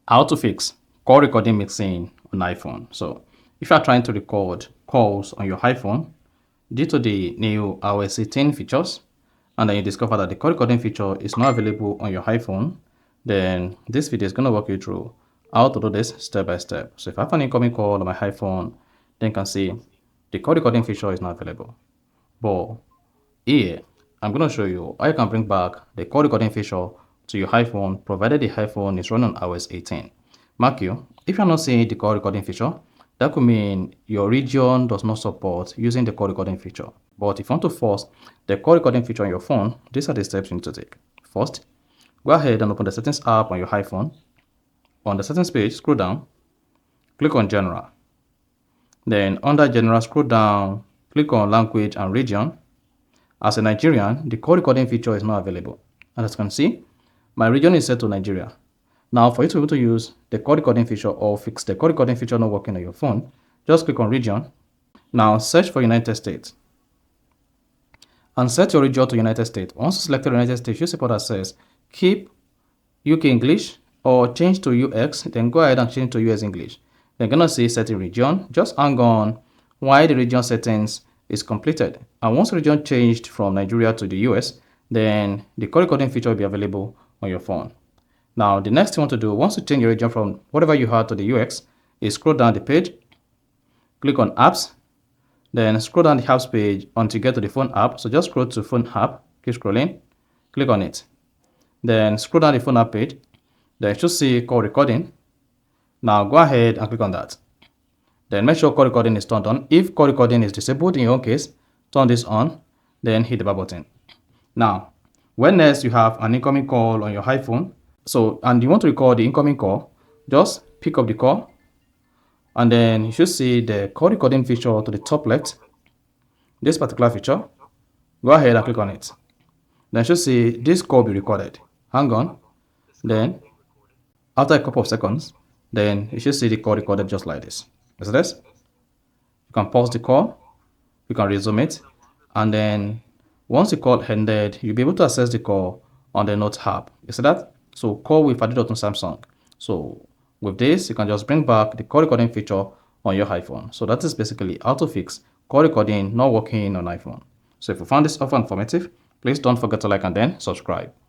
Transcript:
How to fix call recording mixing on iPhone. So if you are trying to record calls on your iPhone due to the new iOS 18 features, and then you discover that the call recording feature is not available on your iPhone, then this video is going to walk you through how to do this step by step. So if I have an incoming call on my iPhone, then you can see the call recording feature is not available. But here, I'm going to show you how you can bring back the call recording feature to your iPhone, provided the iPhone is running on iOS 18. Mark you, if you're not seeing the call recording feature, that could mean your region does not support using the call recording feature. But if you want to force the call recording feature on your phone, these are the steps you need to take. First, go ahead and open the settings app on your iPhone. On the settings page, scroll down, click on General. Then under General, scroll down, click on Language and Region. As a Nigerian, the call recording feature is not available. As you can see, my region is set to Nigeria. Now, for you to be able to use the call recording feature or fix the call recording feature not working on your phone, just click on Region. Now, search for United States. And set your region to United States. Once you select the United States, you see what that says, keep UK English or change to UX, then go ahead and change to US English. You're going to see setting region. Just hang on while the region settings is completed. And once the region changed from Nigeria to the US, then the call recording feature will be available on your phone. Now, the next thing you want to do, once you change your region from whatever you had to the UX, is scroll down the page, click on Apps, then scroll down the Apps page until you get to the phone app. So just scroll to Phone app, keep scrolling, click on it. Then scroll down the phone app page, then you should see call recording. Now go ahead and click on that. Then make sure call recording is turned on. If call recording is disabled in your own case, turn this on, then hit the back button. Now, when next you have an incoming call on your iPhone, and you want to record the incoming call, just pick up the call, and then you should see the call recording feature to the top left. This particular feature, go ahead and click on it. Then you should see this call be recorded. Hang on. Then, after a couple of seconds, then you should see the call recorded just like this. Is this? You can pause the call, you can resume it, and then once the call ended, you'll be able to access the call on the Notes app. You see that? So call with Adidas on Samsung. So with this, you can just bring back the call recording feature on your iPhone. So that is basically how to fix call recording not working on iPhone. So if you found this offer informative, please don't forget to like and then subscribe.